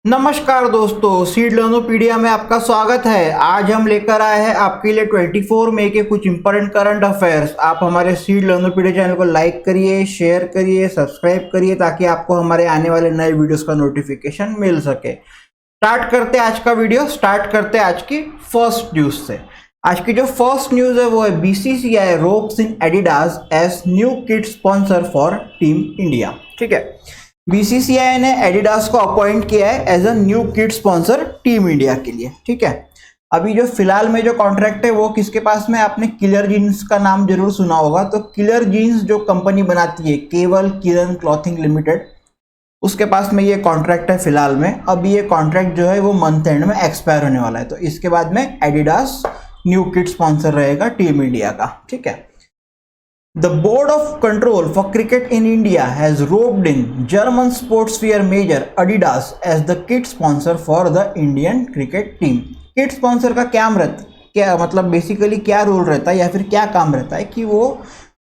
नमस्कार दोस्तों, सीड लर्नोपीडिया में आपका स्वागत है। आज हम लेकर आए हैं आपके लिए 24 मई के कुछ इंपॉर्टेंट करंट अफेयर्स। आप हमारे सीड लर्नोपीडिया चैनल को लाइक करिए, शेयर करिए, सब्सक्राइब करिए ताकि आपको हमारे आने वाले नए वीडियोस का नोटिफिकेशन मिल सके। स्टार्ट करते हैं आज का वीडियो। स्टार्ट करते हैं आज की फर्स्ट न्यूज से। आज की जो फर्स्ट न्यूज है वो है BCCI ropes in Adidas as new kit sponsor for team India. ठीक है, बीसीसीआई ने एडिडास को अपॉइंट किया है as a new kit sponsor team India के लिए। ठीक है, अभी जो फिलहाल में जो कॉन्ट्रैक्ट है वो किसके पास में, आपने किलर जीन्स का नाम जरूर सुना होगा। तो किलर जीन्स जो कंपनी बनाती है केवल किरण क्लॉथिंग लिमिटेड, उसके पास में ये कॉन्ट्रैक्ट है फिलहाल में। अब ये कॉन्ट्रैक्ट जो है वो मंथ एंड में एक्सपायर होने वाला है, तो इसके बाद में एडिडास न्यू किट स्पॉन्सर रहेगा टीम इंडिया का। ठीक है, The Board of Control for Cricket in India has roped in German sportswear major Adidas as the kit sponsor for the Indian cricket team. Kit sponsor का क्या मतलब basically क्या role रहता है या फिर क्या काम रहता है कि वो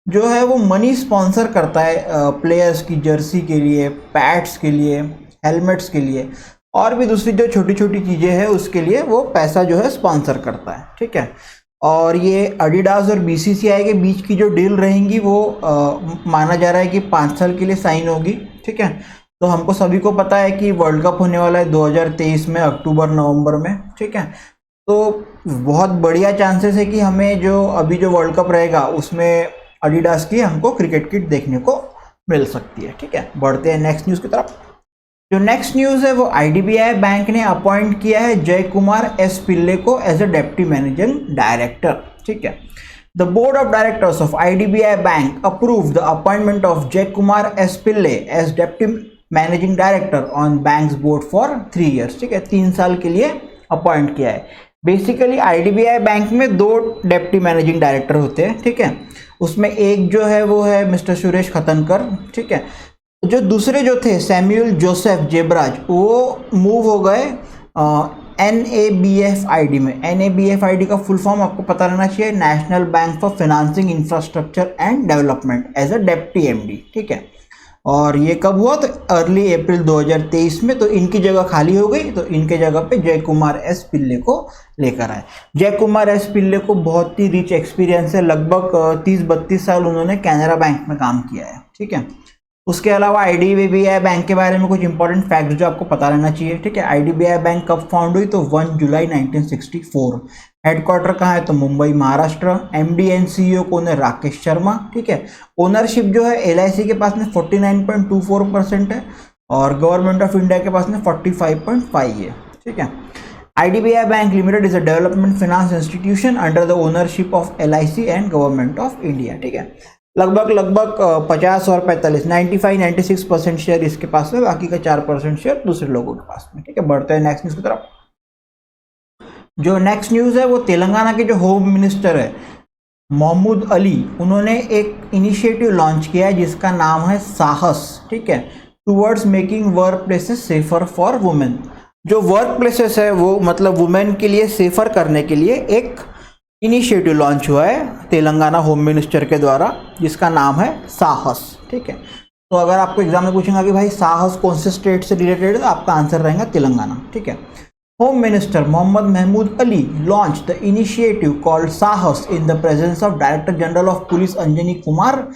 जो है वो मनी स्पॉन्सर करता है प्लेयर्स की जर्सी के लिए, पैड्स के लिए, हेलमेट्स के लिए और भी दूसरी जो छोटी छोटी चीज़ें हैं उसके लिए वो पैसा जो है स्पॉन्सर करता है। ठीक है, और ये एडिडास और बीसीसीआई के बीच की जो डील रहेंगी वो माना जा रहा है कि 5 साल के लिए साइन होगी। ठीक है, तो हमको सभी को पता है कि वर्ल्ड कप होने वाला है 2023 में अक्टूबर नवंबर में। ठीक है, तो बहुत बढ़िया चांसेस है कि हमें जो अभी जो वर्ल्ड कप रहेगा उसमें एडिडास की हमको क्रिकेट किट देखने को मिल सकती है। ठीक है, बढ़ते हैं नेक्स्ट न्यूज़ की तरफ। जो नेक्स्ट न्यूज़ है वो आईडीबीआई बैंक ने अपॉइंट किया है जय कुमार एस पिल्ले को as a deputy managing director. ठीक है, the board of directors of IDBI bank approve the appointment of Jay Kumar S Pillai as deputy managing director on bank's board for 3 years. ठीक है, 3 साल के लिए अपॉइंट किया है। बेसिकली आईडीबीआई बैंक में 2 डेप्टी मैनेजिंग डायरेक्टर होते हैं। ठीक है, उसमें एक जो है वो है मिस्टर सुरेश खतनकर। ठीक है, जो दूसरे जो थे सैमुअल जोसेफ जेबराज वो मूव हो गए NABFID में। NABFID का फुल फॉर्म आपको पता रहना चाहिए, national bank for financing infrastructure and development as a deputy MD। ठीक है, और ये कब हुआ, तो अर्ली अप्रैल 2023 में। तो इनकी जगह खाली हो गई, तो इनके जगह पे जय कुमार एस पिल्ले को लेकर आए। जय कुमार एस पिल्ले को बहुत ही रिच एक्सपीरियंस है, लगभग 30-32 साल उन्होंने कैनरा बैंक में काम किया है। ठीक है, उसके अलावा आईडीबीआई बैंक के बारे में कुछ इंपॉर्टेंट फैक्ट्स जो आपको पता रहना चाहिए। ठीक है, आईडीबीआई बैंक कब फाउंड हुई, तो 1 जुलाई 1964। हेडक्वार्टर कहाँ है, तो Mumbai Maharashtra. MD and CEO कौन है, राकेश शर्मा। ठीक है, ओनरशिप जो है LIC के पास में 49.24% है और गवर्नमेंट ऑफ इंडिया के पास में 45.5 है। ठीक है, IDBI bank limited is a development finance institution under the ownership of LIC and government of India. ठीक है, लगभग 50 और 45 95-96% शेयर इसके पास में, बाकी का 4% शेयर दूसरे लोगों के पास में। ठीक है, बढ़ते हैं नेक्स्ट न्यूज़ की तरफ। जो नेक्स्ट न्यूज़ है वो तेलंगाना के जो होम मिनिस्टर है मोहम्मद अली, उन्होंने एक इनिशिएटिव लॉन्च किया है जिसका नाम है साहस। ठीक है, towards making work places safer for women. जो वर्क प्लेसेस है वो मतलब वुमेन के लिए सेफर करने के लिए एक इनिशिएटिव लॉन्च हुआ है तेलंगाना होम मिनिस्टर के द्वारा जिसका नाम है साहस। ठीक है, तो अगर आपको एग्जाम में पूछेंगे कि भाई साहस कौन से स्टेट से रिलेटेड है, तो आपका आंसर रहेगा तेलंगाना। ठीक है, home minister Mohammed Mahmood Ali launch the initiative called Sahas in the presence of director general of police Anjani Kumar,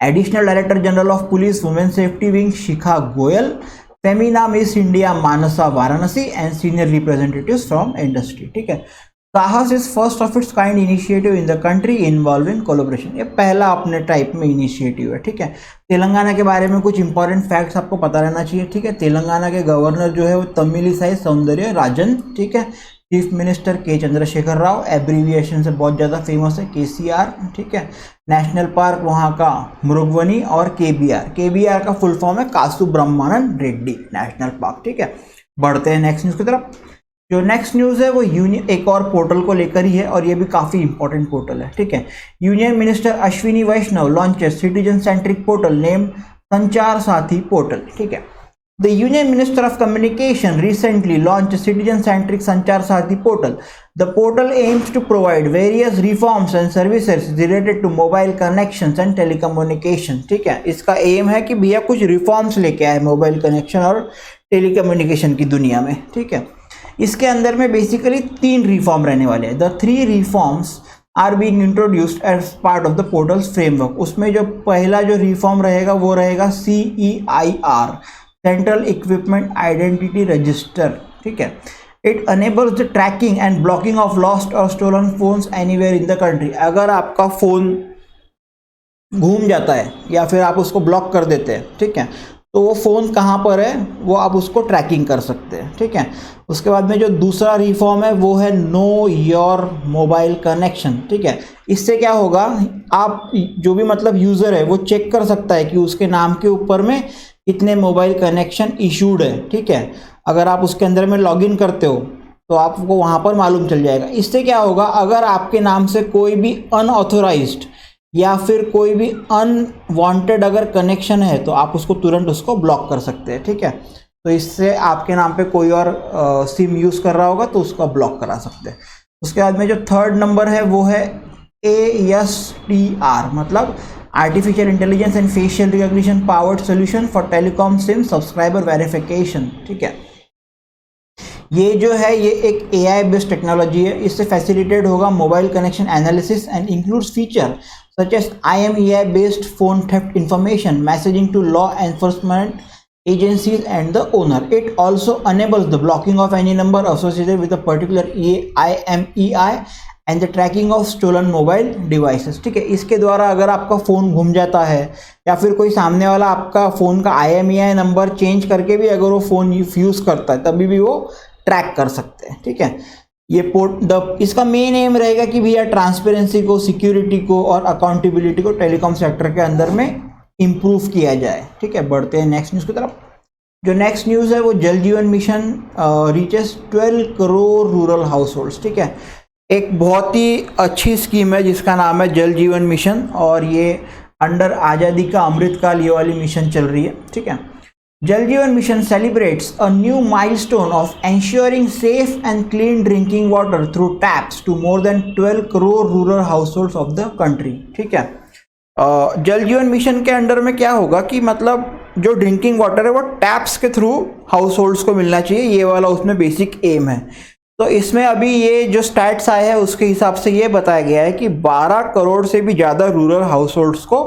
additional director general of police women safety wing Shikha Goyal, Femina Miss India Manasa Varanasi and senior representatives from industry. ठीक है, Sahas is first of its kind initiative in the country involving collaboration. ये पहला अपने type में initiative है। ठीक है, तेलंगाना के बारे में कुछ इंपॉर्टेंट फैक्ट्स आपको पता रहना चाहिए। ठीक है, तेलंगाना के गवर्नर जो है वो तमिलिसाई सौंदर्य राजन। ठीक है, चीफ मिनिस्टर के चंद्रशेखर राव, एब्रीविएशन से बहुत ज़्यादा फेमस है KCR। ठीक है, नेशनल पार्क वहाँ का मृगवनी और KBR का फुल फॉर्म है कासु ब्रह्मानंद रेड्डी नेशनल पार्क। ठीक है, बढ़ते हैं नेक्स्ट न्यूज़ की तरफ। जो नेक्स्ट न्यूज़ है वो एक और पोर्टल को लेकर ही है और ये भी काफ़ी इंपॉर्टेंट पोर्टल है। ठीक है, union minister Ashwini Vaishnaw launches citizen centric portal name Sanchar Saathi portal. ठीक है, the union minister of communication recently launch citizen centric Sanchar Saathi portal. The portal aims to provide various reforms and services related to mobile connections and telecommunication. ठीक है, इसका M है कि भैया कुछ reforms लेके आए मोबाइल कनेक्शन और टेलीकम्युनिकेशन की दुनिया में, ठीक है। इसके अंदर में बेसिकली 3 रिफॉर्म रहने वाले हैं। The 3 reforms are being introduced as part of the portal's framework. उसमें जो पहला जो रिफॉर्म रहेगा वो रहेगा CEIR, central equipment identity register, ठीक है। It enables the tracking and blocking of lost और stolen phones anywhere in the country. अगर आपका फ़ोन घूम जाता है या फिर आप उसको ब्लॉक कर देते हैं, ठीक है, तो वो फ़ोन कहाँ पर है वो आप उसको ट्रैकिंग कर सकते हैं, ठीक है। उसके बाद में जो दूसरा रिफॉर्म है वो है नो योर मोबाइल कनेक्शन, ठीक है। इससे क्या होगा, आप जो भी मतलब यूज़र है वो चेक कर सकता है कि उसके नाम के ऊपर में कितने मोबाइल कनेक्शन इशूड है, ठीक है। अगर आप उसके अंदर में लॉगिन करते हो तो आपको वहाँ पर मालूम चल जाएगा। इससे क्या होगा, अगर आपके नाम से कोई भी अनऑथोराइज्ड या फिर कोई भी अनवांटेड अगर कनेक्शन है तो आप उसको तुरंत उसको ब्लॉक कर सकते हैं, ठीक है। तो इससे आपके नाम पे कोई और सिम यूज़ कर रहा होगा तो उसको ब्लॉक करा सकते हैं। उसके बाद में जो थर्ड नंबर है वो है ASTR, मतलब artificial intelligence and facial recognition powered solution for telecom SIM subscriber verification, ठीक है। ये जो है ये एक AI बेस्ड टेक्नोलॉजी है। इससे फैसिलिटेट होगा mobile connection analysis and includes feature such as IMEI based phone theft information messaging to law enforcement agencies and the owner. It also enables the blocking of any number associated with a particular IMEI and the tracking of stolen mobile devices, ठीक है। इसके द्वारा अगर आपका phone घूम जाता है या फिर कोई सामने वाला आपका फ़ोन का IMEI नंबर चेंज करके भी अगर वो फ़ोन यूज़ करता है तभी भी वो ट्रैक कर सकते हैं, ठीक है। ये इसका मेन एम रहेगा कि भैया ट्रांसपेरेंसी को, सिक्योरिटी को और अकाउंटेबिलिटी को टेलीकॉम सेक्टर के अंदर में इम्प्रूव किया जाए, ठीक है। बढ़ते हैं नेक्स्ट न्यूज़ की तरफ। जो नेक्स्ट न्यूज़ है वो जल जीवन mission reaches 12 crore rural house holds, ठीक है। एक बहुत ही अच्छी स्कीम है जिसका नाम है जल जीवन मिशन, और ये अंडर आज़ादी का अमृतकाल ये वाली मिशन चल रही है, ठीक है। Jal Jeevan Mission celebrates a new milestone of ensuring safe and clean drinking water through taps to more than 12 crore rural households of the country, ठीक है। जल जीवन मिशन के अंडर में क्या होगा कि मतलब जो ड्रिंकिंग वाटर है वो टैप्स के थ्रू हाउस होल्ड्स को मिलना चाहिए, ये वाला उसमें बेसिक एम है। तो इसमें अभी ये जो स्टैट्स आए हैं उसके हिसाब से ये बताया गया है कि 12 करोड़ से भी ज़्यादा rural households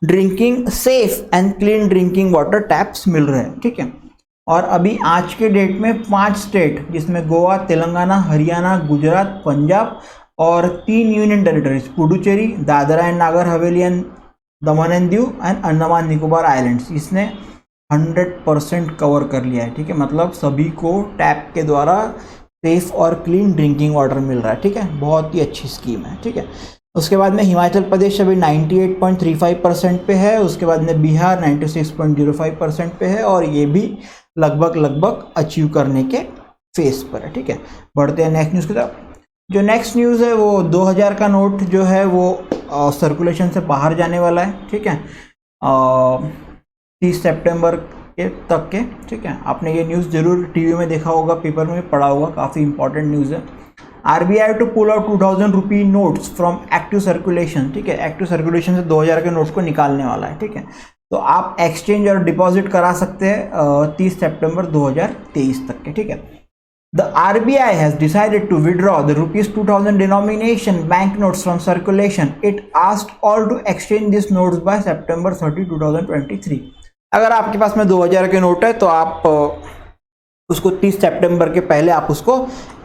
drinking safe and clean drinking water taps मिल रहे हैं, ठीक है। और अभी आज के डेट में 5 स्टेट जिसमें गोवा, तेलंगाना, हरियाणा, गुजरात, पंजाब और 3 union territories Puducherry, Dadra and Nagar Haveli and Daman and Diu and Andaman Nicobar islands, इसने 100% कवर कर लिया है, ठीक है। मतलब सभी को टैप के द्वारा सेफ और क्लीन ड्रिंकिंग वाटर मिल रहा है, ठीक है। बहुत ही अच्छी स्कीम है, ठीक है। उसके बाद में हिमाचल प्रदेश अभी 98.35% पे है। उसके बाद में बिहार 96.05% पे है, और ये भी लगभग अचीव करने के फेस पर है, ठीक है। बढ़ते हैं नेक्स्ट न्यूज़ की तरफ। जो नेक्स्ट न्यूज़ है वो 2000 का नोट जो है वो सर्कुलेशन से बाहर जाने वाला है, ठीक है, 30 सितंबर के तक के, ठीक है। आपने ये न्यूज़ ज़रूर टीवी में देखा होगा, पेपर में भी पढ़ा होगा, काफ़ी इंपॉर्टेंट न्यूज़ है। RBI to pull out 2000 rupee notes from active circulation, ठीक है। एक्टिव सर्कुलेशन से 2000 के नोट्स को निकालने वाला है, ठीक है। तो आप एक्सचेंज और डिपॉजिट करा सकते हैं 30 सितंबर 2023 तक के, ठीक है। The RBI has decided to withdraw the rupees 2000 denomination banknotes from circulation. It asked all to exchange these notes by September 30, 2023. अगर आपके पास में 2000 के नोट है तो आप उसको 30 सितंबर के पहले आप उसको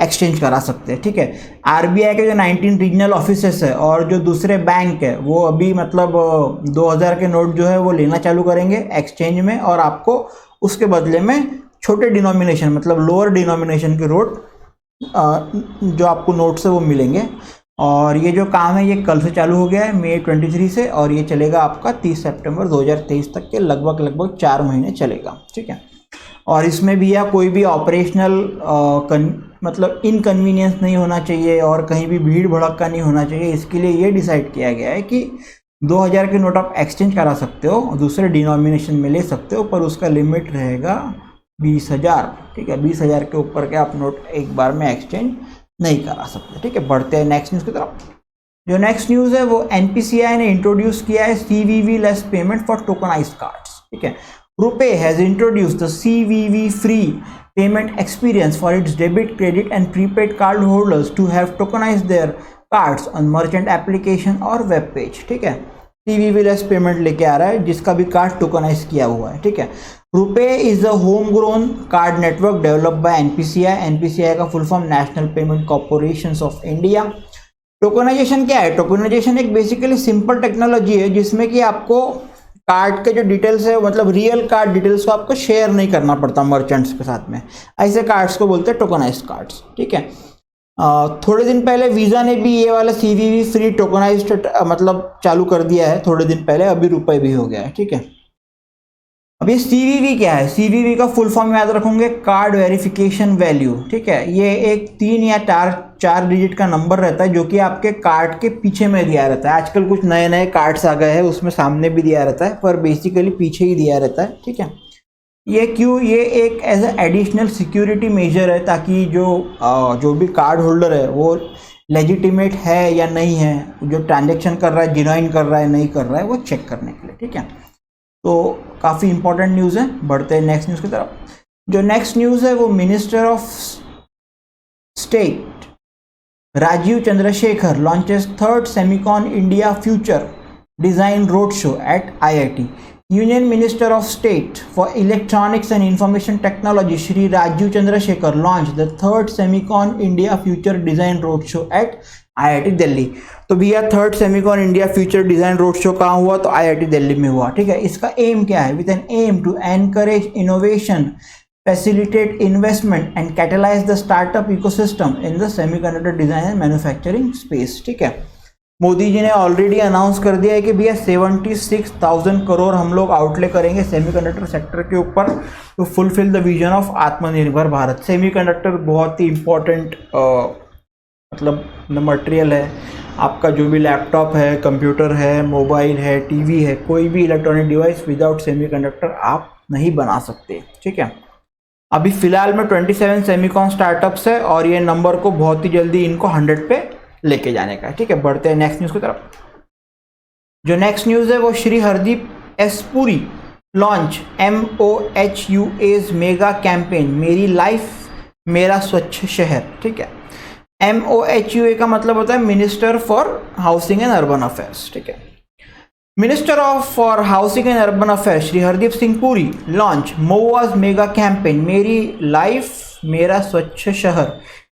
एक्सचेंज करा सकते हैं, ठीक है। आरबीआई के जो 19 रीजनल ऑफिसेस है और जो दूसरे बैंक है वो अभी मतलब 2000 के नोट जो है वो लेना चालू करेंगे एक्सचेंज में, और आपको उसके बदले में छोटे डिनोमिनेशन मतलब लोअर डिनोमिनेशन के जो आपको नोट्स है वो मिलेंगे। और ये जो काम है ये कल से चालू हो गया है, मई 23 से, और ये चलेगा आपका 30 सितंबर 2023 तक के लगभग 4 महीने चलेगा, ठीक है। और इसमें भी या कोई भी ऑपरेशनल मतलब इनकन्वीनियंस नहीं होना चाहिए और कहीं भी भीड़ भड़क्का नहीं होना चाहिए। इसके लिए ये डिसाइड किया गया है कि 2000 के नोट आप एक्सचेंज करा सकते हो, दूसरे डिनोमिनेशन में ले सकते हो, पर उसका लिमिट रहेगा 20,000, ठीक है। 20,000 के ऊपर के आप नोट एक बार में एक्सचेंज नहीं करा सकते, ठीक है। बढ़ते हैं नेक्स्ट न्यूज़ की तरफ। जो नेक्स्ट न्यूज़ है वो NPCI ने इंट्रोड्यूस किया है CVV less payment for tokenised cards, ठीक है। RuPay has introduced the CVV free payment experience for its debit, credit and prepaid card holders to have tokenized their cards on merchant application और web page. ठीक है, CVV less payment लेके आ रहा है जिसका भी कार्ड टोकनाइज किया हुआ है. ठीक है, RuPay is a home grown card network developed by NPCI. NPCI का full form national payment corporation of India. Tokenisation क्या है? टोकनाइजेशन एक बेसिकली सिंपल टेक्नोलॉजी है जिसमें कि आपको कार्ड के जो डिटेल्स है, मतलब रियल कार्ड डिटेल्स को आपको शेयर नहीं करना पड़ता मर्चेंट्स के साथ में. ऐसे कार्ड्स को बोलते हैं टोकनाइज्ड कार्ड्स. ठीक है, थोड़े दिन पहले वीज़ा ने भी ये वाला CVV फ्री टोकनाइज्ड मतलब चालू कर दिया है थोड़े दिन पहले. अभी RuPay भी हो गया है. ठीक है, अब ये CVV क्या है? CVV का फुल फॉर्म याद रखोगे, कार्ड वेरिफिकेशन वैल्यू. ठीक है, ये एक 3 या 4 डिजिट का नंबर रहता है जो कि आपके कार्ड के पीछे में दिया रहता है. आजकल कुछ नए नए कार्ड्स आ गए हैं उसमें सामने भी दिया रहता है, पर बेसिकली पीछे ही दिया रहता है. ठीक है, ये क्यों? ये एक as a additional security measure है ताकि जो भी कार्ड होल्डर है वो लेजिटिमेट है या नहीं है, जो ट्रांजेक्शन कर रहा है जिनोइन कर रहा है नहीं कर रहा है, वो चेक करने के लिए. ठीक है, तो काफ़ी इंपॉर्टेंट न्यूज़ है. बढ़ते हैं नेक्स्ट न्यूज़ की तरफ. जो नेक्स्ट न्यूज़ है वो minister of state Rajeev Chandrasekhar launches 3rd Semicon India future design road show at IIT. Union minister of state for electronics and information technology Shri Rajeev Chandrasekhar launch the 3rd Semicon India future design road show at IIT Delhi. तो भैया 3rd Semicon India future design road show कहाँ हुआ? तो IIT Delhi में हुआ. ठीक है, इसका एम क्या है? With an aim to encourage innovation, facilitate investment and catalyse the startup ecosystem in the semiconductor design and manufacturing space. ठीक है, मोदी जी ने ऑलरेडी अनाउंस कर दिया है कि भैया 76,000 करोड़ हम लोग आउटले करेंगे सेमीकंडक्टर सेक्टर के ऊपर to fulfil the vision of Atmanirbhar Bharat. Semiconductor बहुत ही इम्पोर्टेंट मतलब मटेरियल है. आपका जो भी लैपटॉप है, कंप्यूटर है, मोबाइल है, टीवी है, कोई भी इलेक्ट्रॉनिक डिवाइस विदाउट सेमीकंडक्टर आप नहीं बना सकते. ठीक है, अभी फिलहाल में 27 सेमीकॉन स्टार्टअप्स है और ये नंबर को बहुत ही जल्दी इनको 100 पे लेके जाने का है. ठीक है, बढ़ते हैं नेक्स्ट न्यूज़ की तरफ. जो नेक्स्ट न्यूज़ है वो Shri Hardeep S Puri launch MOHUA's mega campaign मेरी लाइफ मेरा स्वच्छ शहर. ठीक है, MOHUA का मतलब होता है minister for housing and urban affairs. ठीक है, minister of for housing and urban affairs Shri Hardeep Singh Puri launch MOHUA's mega campaign मेरी लाइफ मेरा स्वच्छ शहर.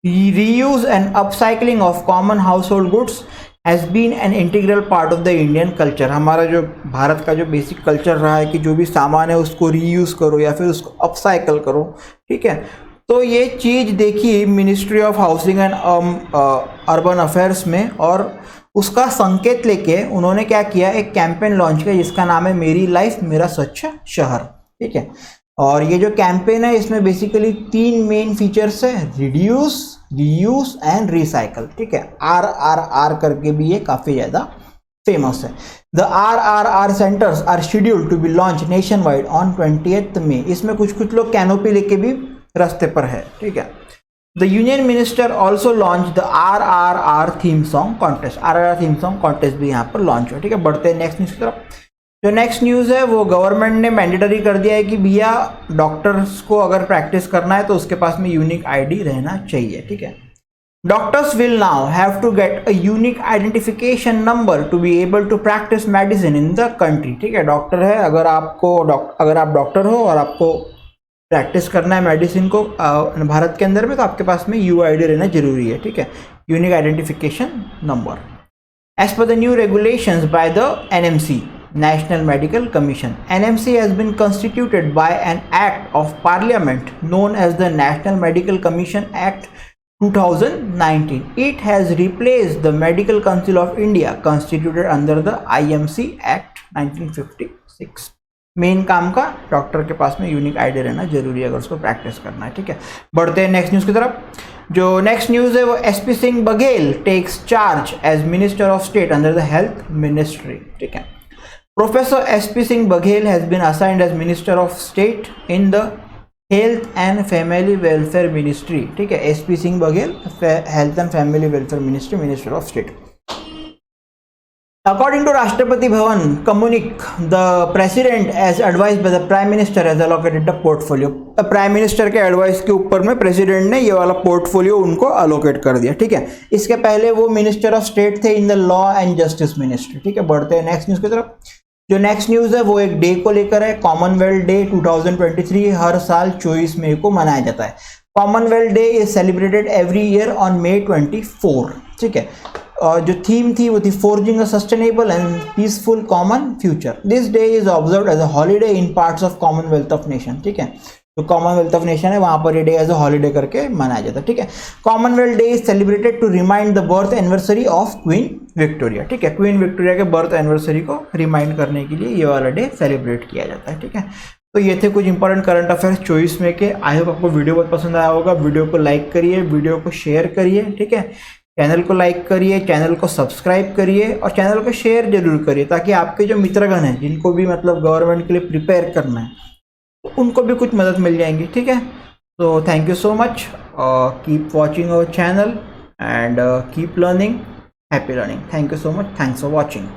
Reuse and upcycling of common household goods has been an integral part of the Indian culture. हमारा जो भारत का जो बेसिक कल्चर रहा है कि जो भी सामान है उसको रीयूज़ करो या फिर उसको अपसाइकल करो. ठीक है, तो ये चीज़ देखी ministry of housing and urban affairs में और उसका संकेत लेके उन्होंने क्या किया, एक कैंपेन लॉन्च किया जिसका नाम है मेरी लाइफ मेरा स्वच्छ शहर. ठीक है, और ये जो कैंपेन है इसमें बेसिकली 3 मेन फीचर्स है, रिड्यूस, रीयूज एंड रिसाइकल. ठीक है, RRR करके भी ये काफ़ी ज़्यादा फेमस है. The RRR centres are scheduled to be launch nation wide on 20th May. इसमें कुछ लोग कैनोपी लेके भी रास्ते पर है. ठीक है, the union minister also launch the RRR theme song contest. RRR theme song contest भी यहाँ पर लॉन्च हुआ. ठीक है, बढ़ते हैं नेक्स्ट न्यूज़ की तरफ. जो नेक्स्ट न्यूज़ है वो गवर्नमेंट ने मैंडेटरी कर दिया है कि भैया डॉक्टर्स को अगर प्रैक्टिस करना है तो उसके पास में यूनिक ID रहना चाहिए. ठीक है, doctors will now have to get a unique identification number to be able to practise medicine in the country. ठीक है, डॉक्टर है, अगर आप डॉक्टर हो और आपको प्रैक्टिस करना है मेडिसिन को भारत के अंदर में तो आपके पास में UID रहना जरूरी है. ठीक है, unique identification number. As per the new regulations by the NMC National Medical Commission. NMC has been constituted by an act of parliament known as the National Medical Commission Act 2019. It has replaced the Medical Council of India constituted under the IMC Act 1956. Main काम का doctor के पास में unique ID रहना जरूरी है अगर उसको practice करना है. ठीक है, बढ़ते हैं नेक्स्ट न्यूज़ की तरफ. जो नेक्स्ट न्यूज़ है वो SP Singh Baghel takes charge as minister of state under the health ministry. ठीक है, Professor SP Singh Baghel has been assigned as Minister of State in the Health and Family Welfare Ministry. ठीक है, SP Singh Baghel Health and Family Welfare Ministry, Minister of State. According to Rashtrapati Bhavan, Communique, the president, as advised by the prime minister, has allocated the portfolio. Prime minister के advice के ऊपर में president ने ये वाला portfolio उनको allocate कर दिया, ठीक है। इसके पहले वो मिनिस्टर ऑफ स्टेट थे in the law and justice ministry, ठीक है। बढ़ते हैं नेक्स्ट न्यूज की तरफ। जो नेक्स्ट न्यूज है वो एक डे को लेकर है, कॉमनवेल्थ डे 2023 हर साल 24 मई को मनाया जाता है। Commonwealth Day is celebrated every year on May 24, ठीक है। और जो थीम थी वो थी forging a sustainable and peaceful common future. This day is observed as a holiday in parts of Commonwealth of nation, ठीक है। जो कॉमनवेल्थ ऑफ नेशन है वहां पर ये डे एज अ हॉलीडे करके मनाया जाता है, ठीक है। Commonwealth Day is celebrated to remind the birth anniversary of Queen Victoria, ठीक है। क्वीन विक्टोरिया के बर्थ एनिवर्सरी को रिमाइंड करने के लिए ये वाला डे सेलिब्रेट किया जाता है, ठीक है। तो ये थे कुछ इंपॉर्टेंट करंट अफेयर्स 24 मई के। आई होप आपको वीडियो बहुत पसंद आया होगा। वीडियो को लाइक करिए, वीडियो को शेयर करिए, ठीक है। चैनल को लाइक करिए, चैनल को सब्सक्राइब करिए और चैनल को शेयर जरूर करिए, ताकि आपके जो मित्रगण हैं जिनको भी मतलब गवर्नमेंट के लिए प्रिपेयर करना है उनको भी कुछ मदद मिल जाएंगी, ठीक है। तो thank you so much, keep watching our channel and keep learning, happy learning. Thank you so much, thanks for watching.